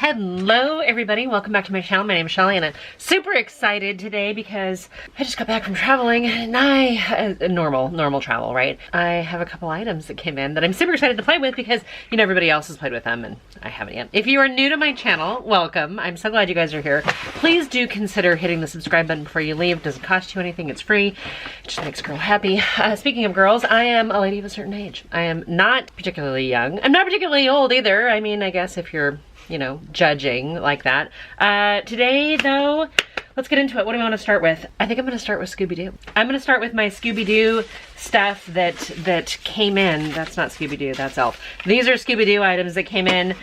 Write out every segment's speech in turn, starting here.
Hello everybody, welcome back to my channel. My name is Shelly and I'm super excited today because I just got back from traveling and normal travel, right? I have a couple items that came in that I'm super excited to play with because, you know, everybody else has played with them and I haven't yet. If you are new to my channel, welcome. I'm so glad you guys are here. Please do consider hitting the subscribe button before you leave. It doesn't cost you anything, it's free. It just makes a girl happy. Speaking of girls, I am a lady of a certain age. I am not particularly young. I'm not particularly old either. I mean, I guess if you're, you know, judging like that. Today though, let's get into it. What do we want to start with? I think I'm going to start with Scooby Doo. I'm going to start with my Scooby Doo stuff that came in. That's not Scooby Doo, that's Elf. These are Scooby Doo items that came in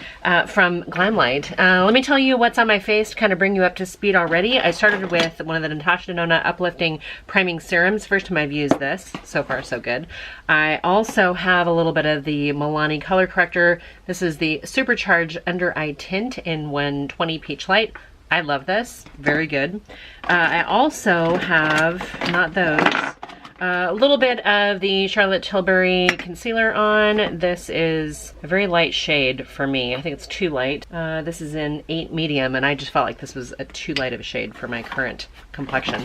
from Glamlite. Let me tell you what's on my face to kind of bring you up to speed already. I started with one of the Natasha Denona Uplifting Priming Serums. First time I've used this. So far, so good. I also have a little bit of the Milani Color Corrector. This is the Supercharged Under Eye Tint in 120 Peach Light. I love this, very good. I also have, not those, a little bit of the Charlotte Tilbury concealer on. This is a very light shade for me. I think it's too light. This is in 8 medium and I just felt like this was a too light of a shade for my current complexion.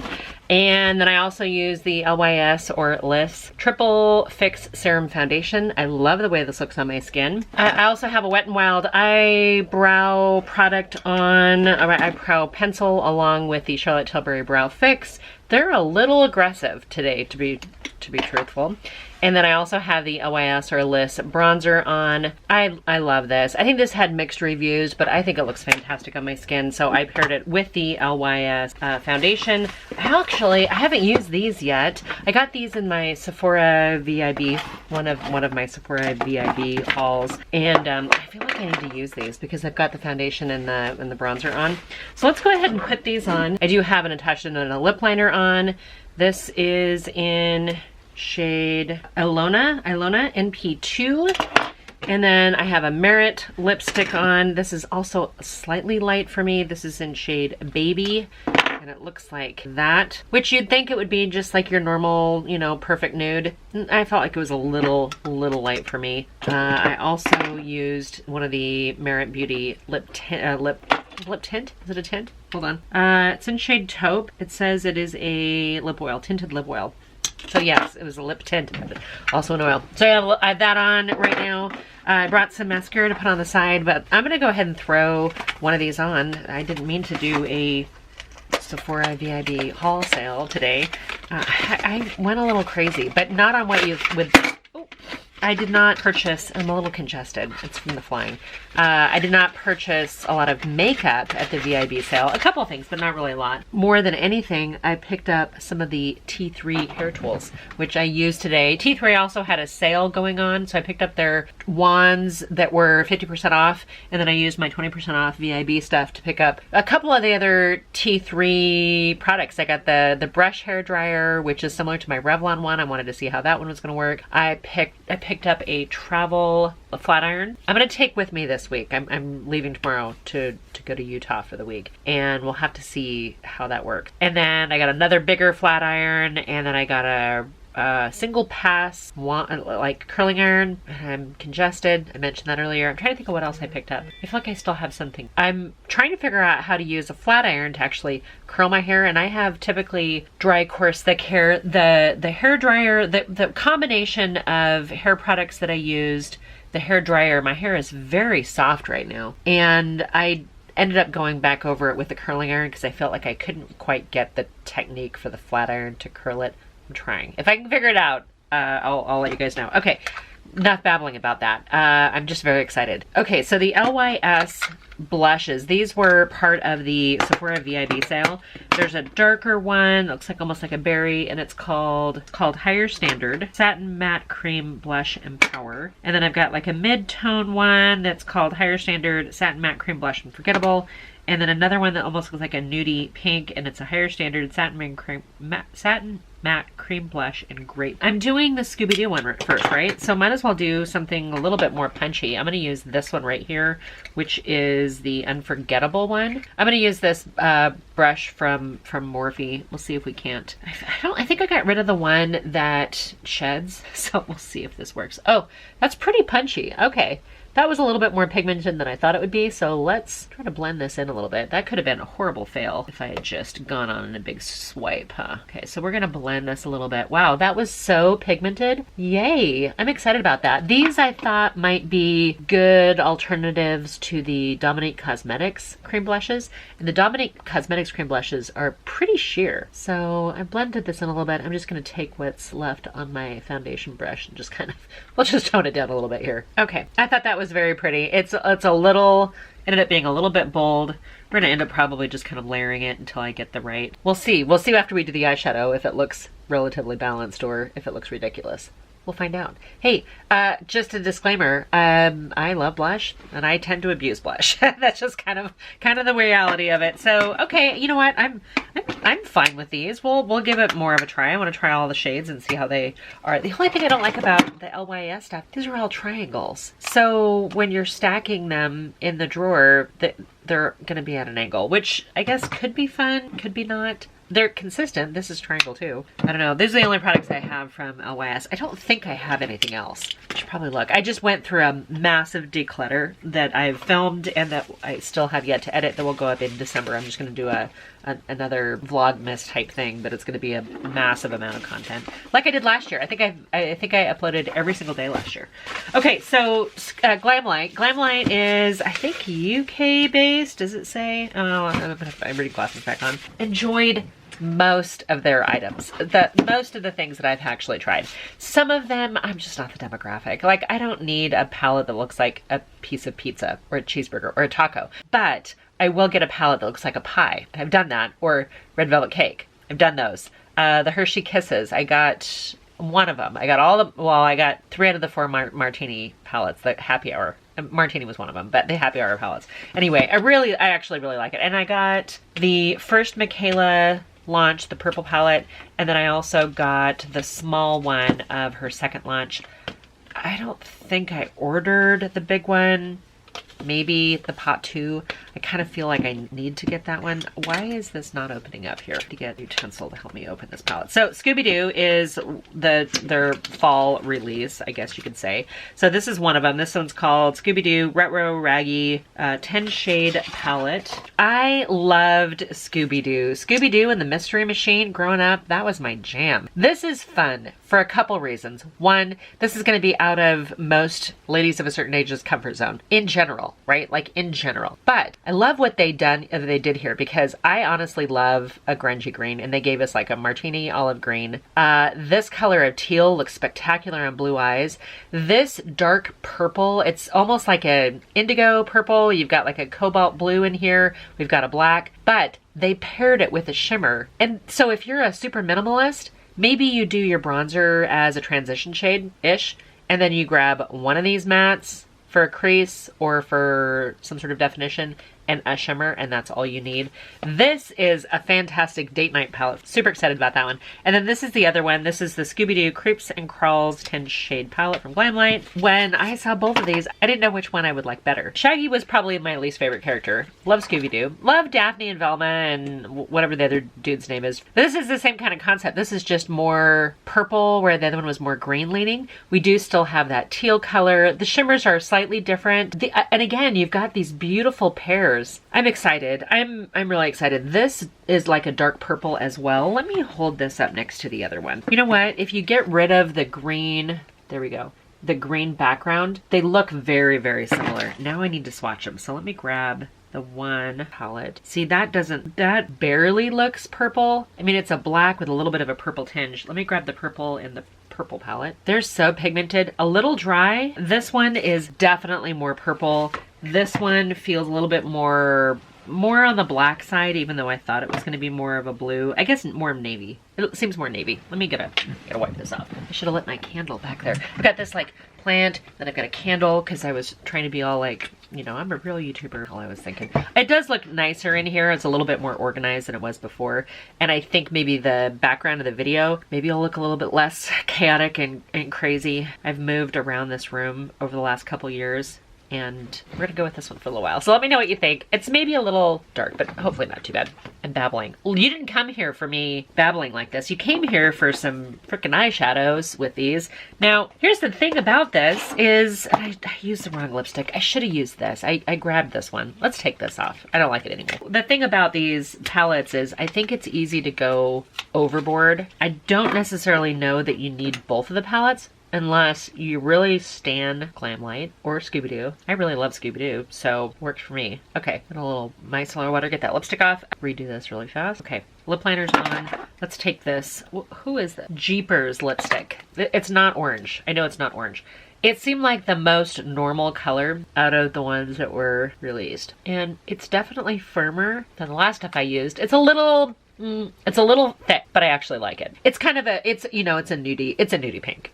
And then I also use the LYS or LIS Triple Fix Serum Foundation. I love the way this looks on my skin. I also have a Wet n Wild eyebrow product on, or eyebrow pencil, along with the Charlotte Tilbury Brow Fix. They're a little aggressive today, to be truthful. And then I also have the LYS or LIS bronzer on. I love this. I think this had mixed reviews, but I think it looks fantastic on my skin, so I paired it with the LYS foundation. I haven't used these yet. I got these in my Sephora VIB, one of my Sephora VIB hauls, and I feel like I need to use these because I've got the foundation and the bronzer on. So let's go ahead and put these on. I do have an Natasha Denona lip liner on. This is in shade Ilona NP2. And then I have a Merit lipstick on. This is also slightly light for me. This is in shade Baby. And it looks like that, which you'd think it would be just like your normal, you know, perfect nude. I felt like it was a little light for me. I also used one of the Merit Beauty lip tint. Is it a tint? Hold on. It's in shade Taupe. It says it is a lip oil, tinted lip oil. So yes, it was a lip tint, but also an oil. So I have that on right now. I brought some mascara to put on the side, but I'm gonna go ahead and throw one of these on. I didn't mean to do a Sephora VIB haul sale today. I went a little crazy, but not on what you would. Oh, I did not purchase. I'm a little congested. It's from the flying. I did not purchase a lot of makeup at the VIB sale. A couple of things, but not really a lot. More than anything, I picked up some of the T3 hair tools, which I used today. T3 also had a sale going on, so I picked up their wands that were 50% off, and then I used my 20% off VIB stuff to pick up a couple of the other T3 products. I got the brush hair dryer, which is similar to my Revlon one. I wanted to see how that one was going to work. I picked up a travel flat iron. I'm going to take with me this week. I'm leaving tomorrow to go to Utah for the week, and we'll have to see how that works. And then I got another bigger flat iron, and then I got a single pass like curling iron. I'm congested. I mentioned that earlier. I'm trying to think of what else I picked up. I feel like I still have something. I'm trying to figure out how to use a flat iron to actually curl my hair, and I have typically dry, coarse, thick hair. The hair dryer, the combination of hair products that I used, the hair dryer, my hair is very soft right now, and I ended up going back over it with the curling iron because I felt like I couldn't quite get the technique for the flat iron to curl it. I'm trying. If I can figure it out, I'll let you guys know. Okay, enough babbling about that. I'm just very excited. Okay, so the LYS blushes, these were part of the Sephora VIB sale. There's a darker one, looks like almost like a berry, and it's called Higher Standard Satin Matte Cream Blush Empower. And then I've got like a mid-tone one that's called Higher Standard Satin Matte Cream Blush Unforgettable. And then another one that almost looks like a nudie pink, and it's a Higher Standard Satin Matte Cream Blush in Grape. I'm doing the Scooby Doo one first, right? So might as well do something a little bit more punchy. I'm going to use this one right here, which is the Unforgettable one. I'm going to use this brush from Morphe. We'll see if we can't. I think I got rid of the one that sheds, so we'll see if this works. Oh, that's pretty punchy. Okay. that was a little bit more pigmented than I thought it would be, so let's try to blend this in a little bit. That could have been a horrible fail if I had just gone on a big swipe, huh? Okay, so we're gonna blend this a little bit. Wow, that was so pigmented. Yay, I'm excited about that. These I thought might be good alternatives to the Dominique Cosmetics cream blushes, and the Dominique Cosmetics cream blushes are pretty sheer. So I blended this in a little bit. I'm just gonna take what's left on my foundation brush and just kind of, we'll just tone it down a little bit here. Okay, I thought that was very pretty. It's a little, ended up being a little bit bold. We're gonna end up probably just kind of layering it until I get the right. We'll see. We'll see after we do the eyeshadow if it looks relatively balanced or if it looks ridiculous. We'll find out. Hey, just a disclaimer. I love blush and I tend to abuse blush. That's just kind of the reality of it. So, okay, you know what? I'm fine with these. We'll give it more of a try. I want to try all the shades and see how they are. The only thing I don't like about the LYS stuff, these are all triangles. So when you're stacking them in the drawer, they're going to be at an angle, which I guess could be fun, could be not. They're consistent. This is triangle too. I don't know. These are the only products I have from LYS. I don't think I have anything else. I should probably look. I just went through a massive declutter that I've filmed and that I still have yet to edit that will go up in December. I'm just going to do another Vlogmas type thing, but it's going to be a massive amount of content, like I did last year. I think I uploaded every single day last year. Okay, so Glamlite. Glamlite is, I think, UK based. Does it say? Oh, I'm gonna put my reading glasses back on. Enjoyed most of their items. Most of the things that I've actually tried. Some of them, I'm just not the demographic. Like, I don't need a palette that looks like a piece of pizza or a cheeseburger or a taco, but I will get a palette that looks like a pie. I've done that. Or red velvet cake. I've done those. The Hershey Kisses. I got one of them. I got I got 3 out of the 4 martini palettes, the happy hour. Martini was one of them, but the happy hour palettes. Anyway, I actually really like it. And I got the first Michaela launch, the purple palette, and then I also got the small one of her second launch. I don't think I ordered the big one. Maybe the pot 2. I kind of feel like I need to get that one. Why is this not opening up here? To get a utensil to help me open this palette. So Scooby Do is their fall release, I guess you could say. So this is one of them. This one's called Scooby Do Retro Raggy 10 Shade Palette. I loved Scooby Doo. Scooby Doo and the Mystery Machine growing up, that was my jam. This is fun for a couple reasons. One, this is going to be out of most ladies of a certain age's comfort zone in general, right? Like in general. But I love what they did here because I honestly love a grungy green, and they gave us like a martini olive green. This color of teal looks spectacular on blue eyes. This dark purple, it's almost like an indigo purple. You've got like a cobalt blue in here. We've got a black, but they paired it with a shimmer. And so if you're a super minimalist, maybe you do your bronzer as a transition shade-ish, and then you grab one of these mattes for a crease or for some sort of definition and a shimmer, and that's all you need. This is a fantastic date night palette. Super excited about that one. And then this is the other one. This is the Scooby Doo Creeps and Crawls 10 Shade Palette from Glamlite. When I saw both of these, I didn't know which one I would like better. Shaggy was probably my least favorite character. Love Scooby Doo. Love Daphne and Velma and whatever the other dude's name is. This is the same kind of concept. This is just more purple, where the other one was more green leaning. We do still have that teal color. The shimmers are slightly different. And again, you've got these beautiful pairs. I'm excited. I'm really excited. This is like a dark purple as well. Let me hold this up next to the other one. You know what? If you get rid of the green, there we go, the green background, they look very, very similar. Now I need to swatch them. So let me grab the one palette. See, that barely looks purple. I mean, it's a black with a little bit of a purple tinge. Let me grab the purple in the purple palette. They're so pigmented, a little dry. This one is definitely more purple. This one feels a little bit more on the black side, even though I thought it was going to be more of a blue. I guess more navy. It seems more navy. Let me gotta wipe this off. I should have lit my candle back there. I've got this like plant, then I've got a candle because I was trying to be all like, you know, I'm a real YouTuber. All I was thinking. It does look nicer in here. It's a little bit more organized than it was before. And I think maybe the background of the video, maybe it'll look a little bit less chaotic and crazy. I've moved around this room over the last couple years. and we're gonna go with this one for a little while. So let me know what you think. It's maybe a little dark, but hopefully not too bad. I'm babbling. Well, you didn't come here for me babbling like this. You came here for some freaking eyeshadows with these. Now, here's the thing about this is, I used the wrong lipstick. I should have used this. I grabbed this one. Let's take this off. I don't like it anymore. The thing about these palettes is I think it's easy to go overboard. I don't necessarily know that you need both of the palettes, unless you really stan Glamlite or Scooby Do. I really love Scooby Do, so works for me. Okay, put a little micellar water, get that lipstick off. Redo this really fast. Okay, lip liner's on. Let's take this. Who is that? Jeepers lipstick. It's not orange. I know it's not orange. It seemed like the most normal color out of the ones that were released. And it's definitely firmer than the last stuff I used. It's a little thick, but I actually like it. It's kind of it's a nudie pink.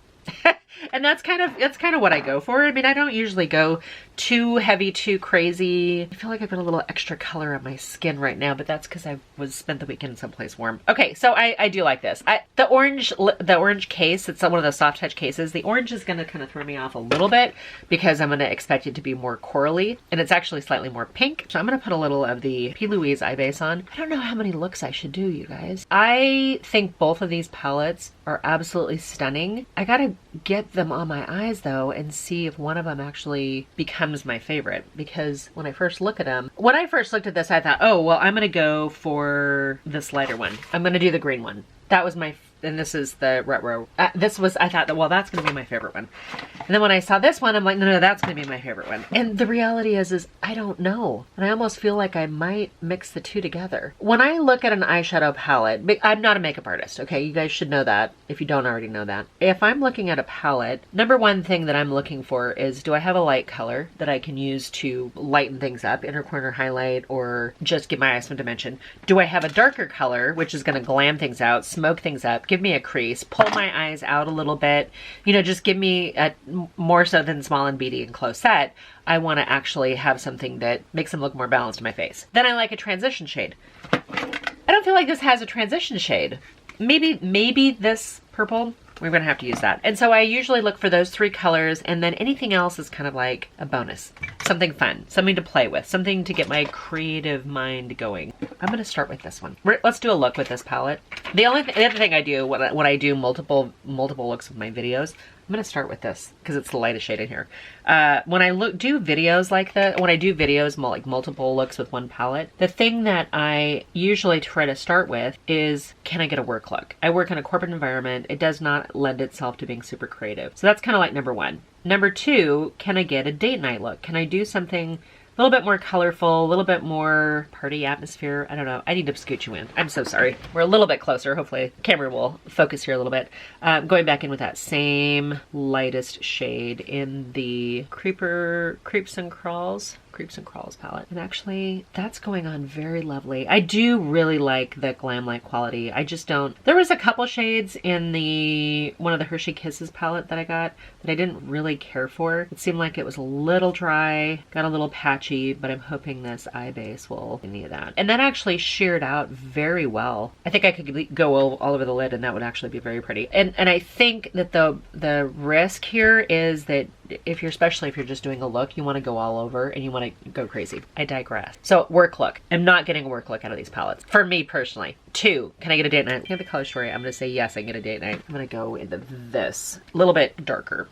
And that's kind of what I go for. I mean, I don't usually go too heavy, too crazy. I feel like I've got a little extra color on my skin right now, but that's because I spent the weekend someplace warm. Okay, so I do like this. The orange case, it's one of those soft touch cases. The orange is going to kind of throw me off a little bit because I'm going to expect it to be more corally, and it's actually slightly more pink. So I'm going to put a little of the P. Louise eye base on. I don't know how many looks I should do, you guys. I think both of these palettes are absolutely stunning. I gotta get them on my eyes though and see if one of them actually becomes my favorite, because when I first looked at this, I thought, oh, well, I'm gonna go for this lighter one. I'm gonna do the green one. That was my, and this is the retro. I thought that, well, that's gonna be my favorite one. And then when I saw this one, I'm like, no, that's gonna be my favorite one. And the reality is I don't know. And I almost feel like I might mix the two together. When I look at an eyeshadow palette, I'm not a makeup artist, okay? You guys should know that if you don't already know that. If I'm looking at a palette, number one thing that I'm looking for is, do I have a light color that I can use to lighten things up, inner corner highlight, or just give my eyes some dimension? Do I have a darker color, which is gonna glam things out, smoke things up, give me a crease, pull my eyes out a little bit, you know, just give me a more so than small and beady and close set. I want to actually have something that makes them look more balanced in my face. Then I like a transition shade. I don't feel like this has a transition shade. Maybe this purple, we're gonna have to use that. And so I usually look for those three colors, and then anything else is kind of like a bonus. Something fun, something to play with, something to get my creative mind going. I'm gonna start with this one. Let's do a look with this palette. The other thing I do when I do multiple looks with my videos, I'm gonna start with this because it's the lightest shade in here. When I do videos like that, when I do videos like multiple looks with one palette, the thing that I usually try to start with is, can I get a work look? I work in a corporate environment. It does not lend itself to being super creative. So that's kind of like number one. Number two, can I get a date night look? Can I do something a little bit more colorful, a little bit more party atmosphere? I don't know. I need to scoot you in. I'm so sorry. We're a little bit closer. Hopefully the camera will focus here a little bit. Going back in with that same lightest shade in the Creeps and Crawls palette. And actually, that's going on very lovely. I do really like the Glamlite quality. I just don't. There was a couple shades in one of the Hershey Kisses palette that I got that I didn't really care for. It seemed like it was a little dry, got a little patchy, but I'm hoping this eye base will do any of that. And that actually sheared out very well. I think I could go all over the lid and that would actually be very pretty. And I think that the risk here is that especially if you're just doing a look, you want to go all over and you want to go crazy. I digress. So work look. I'm not getting a work look out of these palettes. For me personally. Two, can I get a date night? I have the color story. I'm going to say yes, I can get a date night. I'm going to go into this. A little bit darker.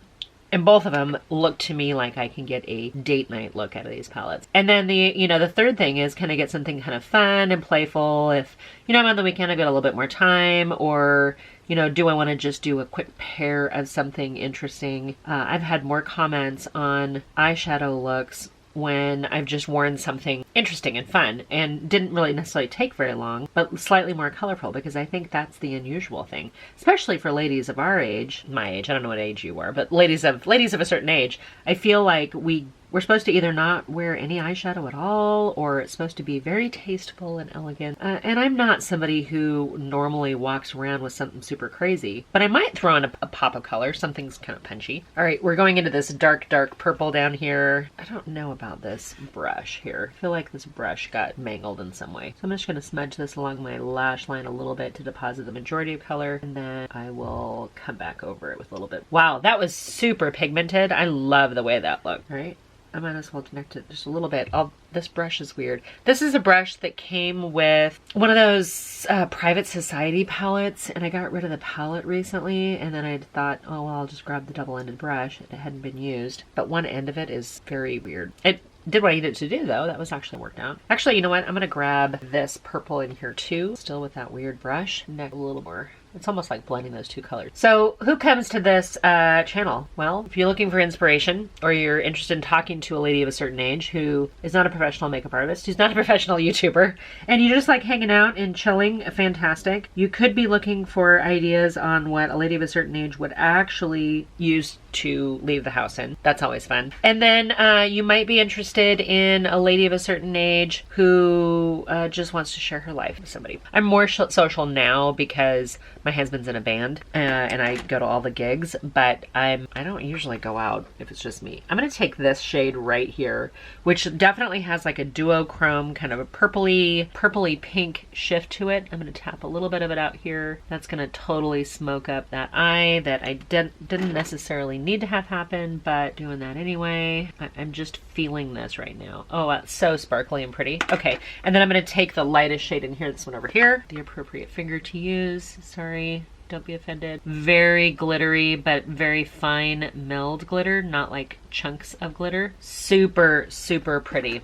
And both of them look to me like I can get a date night look out of these palettes. And then the third thing is, can I get something kind of fun and playful? If, I'm on the weekend, I've got a little bit more time, or, do I want to just do a quick pair of something interesting? I've had more comments on eyeshadow looks when I've just worn something interesting and fun and didn't really necessarily take very long, but slightly more colorful, because I think that's the unusual thing, especially for ladies of our age, my age, I don't know what age you are, but ladies of a certain age. I feel like we're supposed to either not wear any eyeshadow at all, or it's supposed to be very tasteful and elegant. And I'm not somebody who normally walks around with something super crazy, but I might throw in a pop of color. Something's kind of punchy. All right, we're going into this dark purple down here. I don't know about this brush here. I feel like this brush got mangled in some way. So I'm just gonna smudge this along my lash line a little bit to deposit the majority of color, and then I will come back over it with a little bit. Wow, that was super pigmented. I love the way that looked. All right. I might as well connect it just a little bit. This brush is weird. This is a brush that came with one of those Private Society palettes, and I got rid of the palette recently, and then I thought, oh, well, I'll just grab the double-ended brush. It hadn't been used, but one end of it is very weird. It did what I needed to do, though. That was actually worked out. Actually, you know what? I'm gonna grab this purple in here too, still with that weird brush. Connect a little more. It's almost like blending those two colors. So who comes to this channel? Well, if you're looking for inspiration, or you're interested in talking to a lady of a certain age who is not a professional makeup artist, who's not a professional YouTuber, and you just like hanging out and chilling, fantastic. You could be looking for ideas on what a lady of a certain age would actually use to leave the house in. That's always fun. And then you might be interested in a lady of a certain age who just wants to share her life with somebody. I'm more social now because my husband's in a band and I go to all the gigs, but I don't usually go out if it's just me. I'm gonna take this shade right here, which definitely has like a duochrome, kind of a purpley pink shift to it. I'm gonna tap a little bit of it out here. That's gonna totally smoke up that eye that I didn't necessarily need to have happen, but doing that anyway. I'm just feeling this right now. Oh, that's so sparkly and pretty. Okay, and then I'm gonna take the lightest shade in here, this one over here, the appropriate finger to use. Sorry, don't be offended. Very glittery, but very fine milled glitter, not like chunks of glitter. Super, super pretty.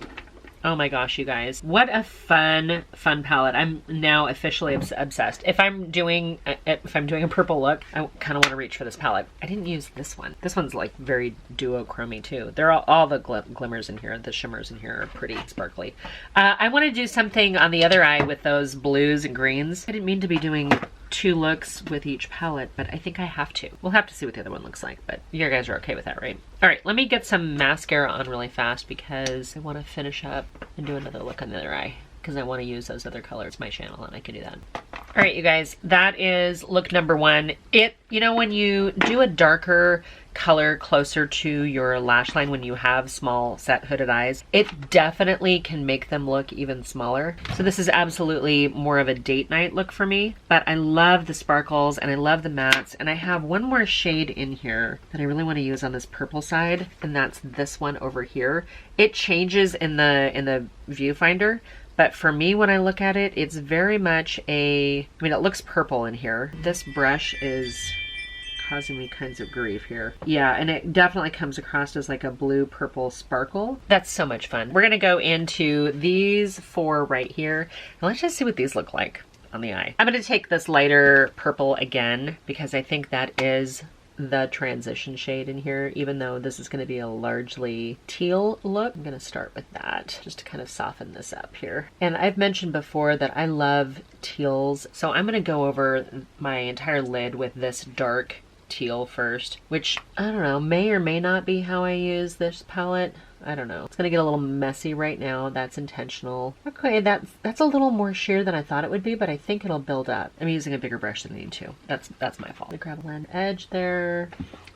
Oh my gosh, you guys. What a fun palette. I'm now officially obsessed. If I'm doing a purple look, I kind of want to reach for this palette. I didn't use this one. This one's like very duochromy too. They're all the glimmers in here, the shimmers in here are pretty sparkly. I want to do something on the other eye with those blues and greens. I didn't mean to be doing 2 looks with each palette, but I think I have to. We'll have to see what the other one looks like, but you guys are okay with that, right? All right, let me get some mascara on really fast because I want to finish up and do another look on the other eye because I want to use those other colors. It's my channel and I can do that. All right, you guys, that is look number 1. You know, when you do a darker color closer to your lash line when you have small set hooded eyes, it definitely can make them look even smaller. So this is absolutely more of a date night look for me, but I love the sparkles and I love the mattes, and I have one more shade in here that I really want to use on this purple side, and that's this one over here. It changes in the viewfinder, but for me, when I look at it, it's very much it looks purple in here. This brush is causing me kinds of grief here. Yeah, and it definitely comes across as like a blue purple sparkle. That's so much fun. We're gonna go into these 4 right here, and let's just see what these look like on the eye. I'm gonna take this lighter purple again because I think that is the transition shade in here, even though this is going to be a largely teal look. I'm going to start with that just to kind of soften this up here. And I've mentioned before that I love teals, so I'm going to go over my entire lid with this dark teal first, which I don't know, may or may not be how I use this palette. I don't know. It's gonna get a little messy right now. That's intentional. Okay, that's a little more sheer than I thought it would be, but I think it'll build up. I'm using a bigger brush than I need to. That's my fault. I grab a blend edge there.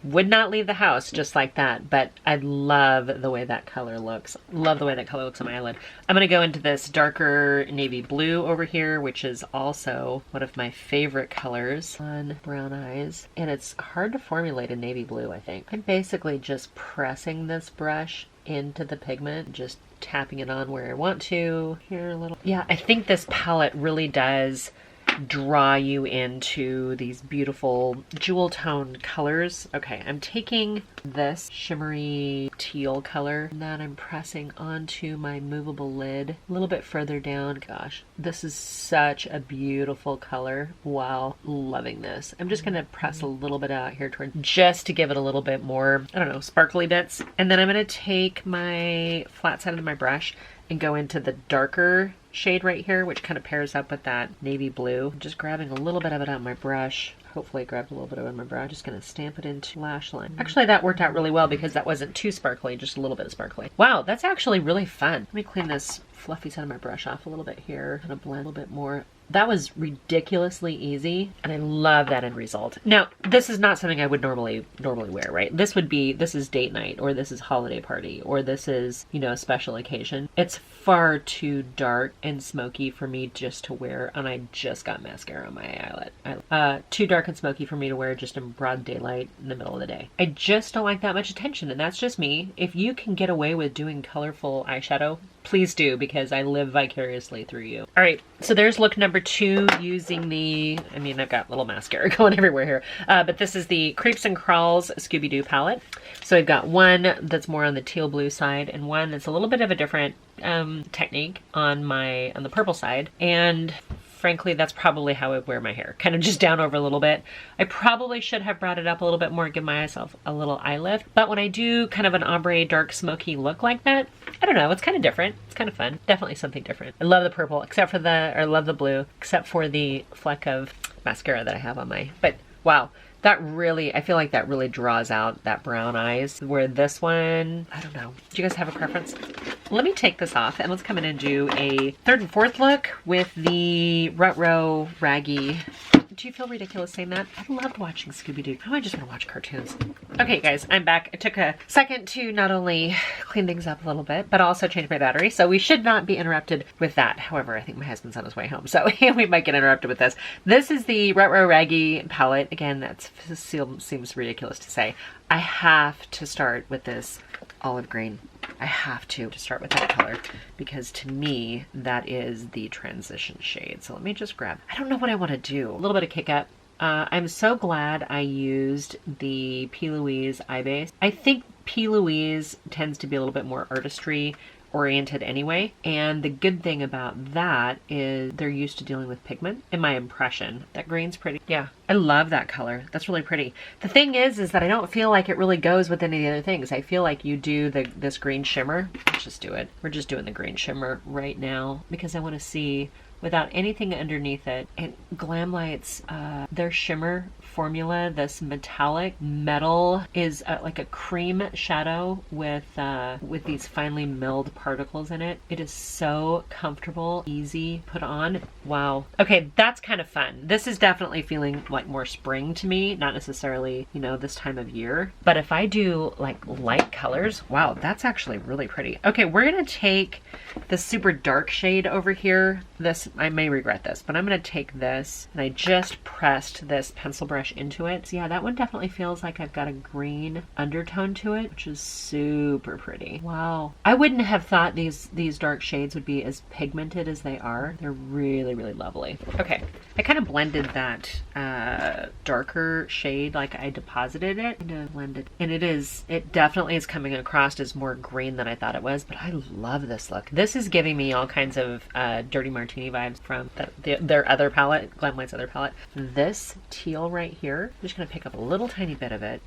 Would not leave the house just like that, but I love the way that color looks. Love the way that color looks on my eyelid. I'm gonna go into this darker navy blue over here, which is also one of my favorite colors on brown eyes. And it's hard to formulate a navy blue, I think. I'm basically just pressing this brush into the pigment, just tapping it on where I want to. Here a little. Yeah, I think this palette really does draw you into these beautiful jewel tone colors. Okay, I'm taking this shimmery teal color and then I'm pressing onto my movable lid a little bit further down. Gosh, this is such a beautiful color. Wow, loving this. I'm just gonna press a little bit out here toward just to give it a little bit more, I don't know, sparkly bits. And then I'm gonna take my flat side of my brush and go into the darker shade right here, which kind of pairs up with that navy blue. I'm just grabbing a little bit of it on my brush. Hopefully I grabbed a little bit of it on my brush. Just gonna stamp it into lash line. Actually, that worked out really well because that wasn't too sparkly, just a little bit sparkly. Wow, that's actually really fun. Let me clean this fluffy side of my brush off a little bit here. Gonna blend a little bit more That was ridiculously easy, and I love that end result. Now, this is not something I would normally wear, right? This is date night, or this is holiday party, or this is, you know, a special occasion. It's far too dark and smoky for me just to wear, and I just got mascara on my eyelid. Too dark and smoky for me to wear just in broad daylight in the middle of the day. I just don't like that much attention, and that's just me. If you can get away with doing colorful eyeshadow, please do, because I live vicariously through you. All right, so there's look number 2 using the, I mean, I've got little mascara going everywhere here, but this is the Creeps and Crawls Scooby Do palette. So I've got one that's more on the teal blue side and one that's a little bit of a different technique on the purple side. And frankly, that's probably how I wear my hair, kind of just down over a little bit. I probably should have brought it up a little bit more, give myself a little eye lift. But when I do kind of an ombre, dark, smoky look like that, I don't know, it's kind of different. It's kind of fun. Definitely something different. I love the purple, I love the blue, except for the fleck of mascara that I have on my, but wow. That really, I feel like that really draws out that brown eyes, where this one, I don't know. Do you guys have a preference? Let me take this off and let's come in and do a third and fourth look with the Rutro Raggy. Do you feel ridiculous saying that? I loved watching Scooby Do. Now I just want to watch cartoons. Okay guys, I'm back. I took a second to not only clean things up a little bit, but also change my battery. So we should not be interrupted with that. However, I think my husband's on his way home, so we might get interrupted with this. This is the Rutro Raggy palette. Again, that seems ridiculous to say. I have to start with this olive green. I have to start with that color because to me, that is the transition shade. So let me just grab, I don't know what I want to do. A little bit of kick up. I'm so glad I used the P. Louise eye base. I think P. Louise tends to be a little bit more artistry oriented anyway, and the good thing about that is they're used to dealing with pigment, in my impression. That green's pretty. Yeah, I love that color. That's really pretty. The thing is that I don't feel like it really goes with any of the other things. I feel like you do this green shimmer. Let's just do it. We're just doing the green shimmer right now because I want to see without anything underneath it. And Glamlite's, their shimmer formula, this metallic metal, is like a cream shadow with these finely milled particles in it. It is so comfortable, easy put on. Wow. Okay, that's kind of fun. This is definitely feeling like more spring to me, not necessarily, you know, this time of year. But if I do like light colors, wow, that's actually really pretty. Okay, we're gonna take the super dark shade over here. This, I may regret this, but I'm gonna take this, and I just pressed this pencil brush into it. So yeah, that one definitely feels like I've got a green undertone to it, which is super pretty. Wow. I wouldn't have thought these dark shades would be as pigmented as they are. They're really, really lovely. Okay, I kind of blended that darker shade, like I deposited it and blended. And it definitely is coming across as more green than I thought it was, but I love this look. This is giving me all kinds of Dirty Martini vibes from their other palette, Glamlite's other palette. This teal right here, I'm just gonna pick up a little tiny bit of it.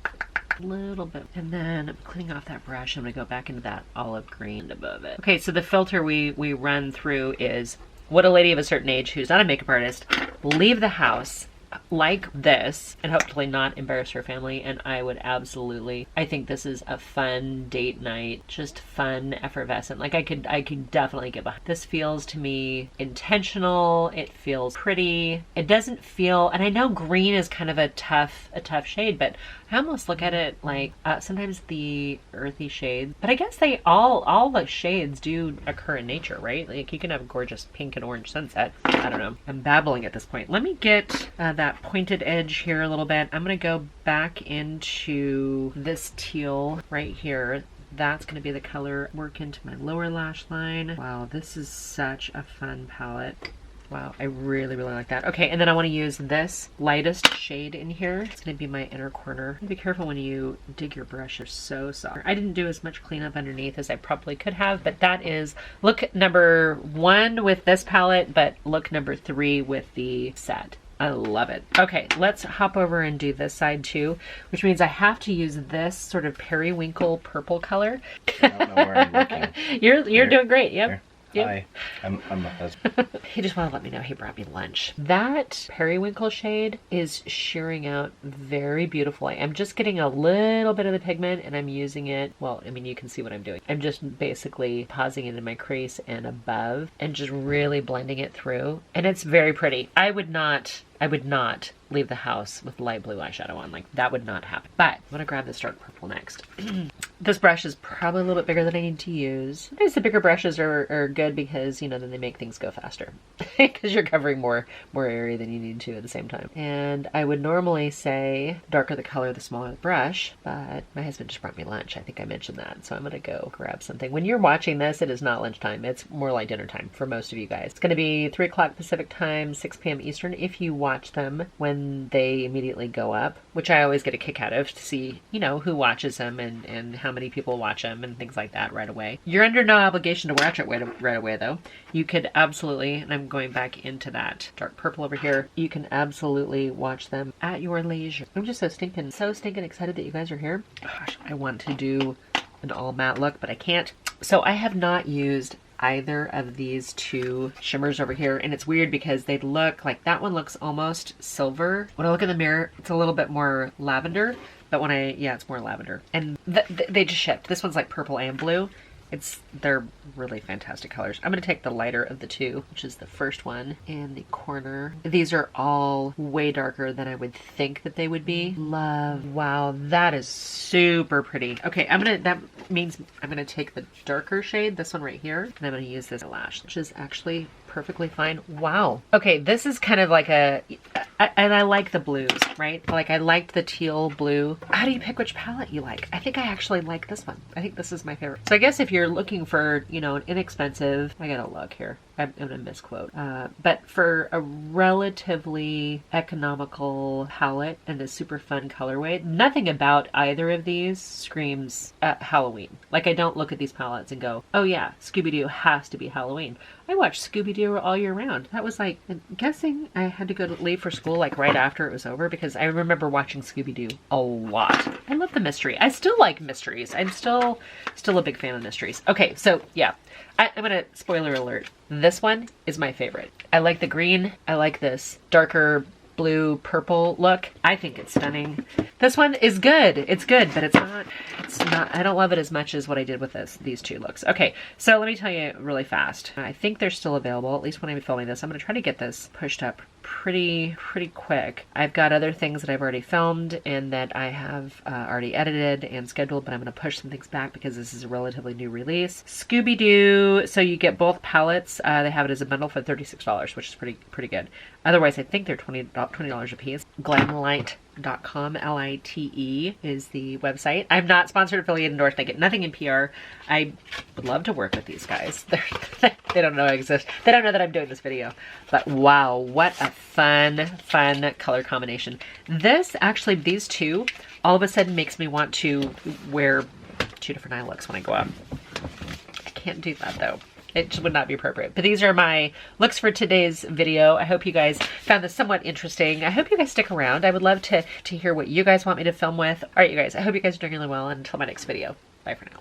A little bit, and then I'm cleaning off that brush. I'm gonna go back into that olive green above it. Okay, so the filter we run through is, would a lady of a certain age who's not a makeup artist leave the house like this and hopefully not embarrass her family? And I would absolutely. I think this is a fun date night, just fun, effervescent. Like I could definitely get behind. This feels to me intentional. It feels pretty. It doesn't feel, and I know green is kind of a tough shade, but I almost look at it like sometimes the earthy shades, but I guess they all the shades do occur in nature, right? Like you can have a gorgeous pink and orange sunset. I don't know. I'm babbling at this point. Let me get that pointed edge here a little bit. I'm gonna go back into this teal right here. That's going to be the color, work into my lower lash line. Wow, this is such a fun palette. Wow, I really, really like that. Okay, and then I want to use this lightest shade in here. It's going to be my inner corner. Be careful when you dig your brush. You're so soft. I didn't do as much cleanup underneath as I probably could have, but that is look number 1 with this palette, but look number 3 with the set. I love it. Okay, let's hop over and do this side too, which means I have to use this sort of periwinkle purple color. I don't know where I'm looking. You're doing great. Yep. Here. Yep. Hi, I'm my husband. He just wanted to let me know he brought me lunch. That periwinkle shade is shearing out very beautifully. I'm just getting a little bit of the pigment and I'm using it, well, I mean, you can see what I'm doing. I'm just basically pausing it in my crease and above and just really blending it through. And it's very pretty. I would not leave the house with light blue eyeshadow on. Like, that would not happen. But I'm gonna grab this dark purple next. This brush is probably a little bit bigger than I need to use. Sometimes the bigger brushes are good because, you know, then they make things go faster. Because you're covering more area than you need to at the same time. And I would normally say darker the color, the smaller the brush, but my husband just brought me lunch. I think I mentioned that. So I'm gonna go grab something. When you're watching this, it is not lunchtime. It's more like dinner time for most of you guys. It's gonna be 3 o'clock Pacific time, 6 p.m. Eastern if you watch them when they immediately go up, which I always get a kick out of to see, you know, who watches them and how many people watch them and things like that right away. You're under no obligation to watch it right away though. You could absolutely, and I'm going back into that dark purple over here, you can absolutely watch them at your leisure. I'm just so stinking excited that you guys are here. Gosh, I want to do an all matte look, but I can't. So I have not used either of these two shimmers over here, and it's weird because they look like, that one looks almost silver. When I look in the mirror, it's a little bit more lavender, but when yeah, it's more lavender. And they just shipped. This one's like purple and blue. They're really fantastic colors. I'm going to take the lighter of the two, which is the first one in the corner. These are all way darker than I would think that they would be. Love. Wow, that is super pretty. Okay, that means I'm going to take the darker shade, this one right here, and I'm going to use this lash, which is actually perfectly fine. Wow. Okay, this is kind of like and I like the blues, right? Like, I liked the teal blue. How do you pick which palette you like? I think I actually like this one. I think this is my favorite. So I guess if you're looking for, you know, an inexpensive, I gotta look here. I'm gonna misquote. But for a relatively economical palette and a super fun colorway, nothing about either of these screams Halloween. Like, I don't look at these palettes and go, oh yeah, Scooby Do has to be Halloween. I watched Scooby Do all year round. That was like, I'm guessing I had to leave for school like right after it was over because I remember watching Scooby Do a lot. I love the mystery. I still like mysteries. I'm still a big fan of mysteries. Okay, so yeah. I'm gonna, spoiler alert, this one is my favorite. I like the green. I like this darker blue purple look. I think it's stunning. This one is good. It's good, but it's not, I don't love it as much as what I did with these two looks. Okay, so let me tell you really fast. I think they're still available, at least when I'm filming this. I'm gonna try to get this pushed up pretty quick. I've got other things that I've already filmed and that I have already edited and scheduled, but I'm gonna push some things back because this is a relatively new release. Scooby Doo, so you get both palettes. They have it as a bundle for $36, which is pretty good. Otherwise, I think they're $20 a piece. Glamlite.com, L-I-T-E is the website. I'm not sponsored, affiliate, endorsed. I get nothing in PR. I would love to work with these guys. They don't know I exist. They don't know that I'm doing this video. But wow, what a fun color combination. This, actually, these two, all of a sudden makes me want to wear 2 different eye looks when I go out. I can't do that though. It just would not be appropriate. But these are my looks for today's video. I hope you guys found this somewhat interesting. I hope you guys stick around. I would love to hear what you guys want me to film with. All right, you guys, I hope you guys are doing really well. And until my next video, bye for now.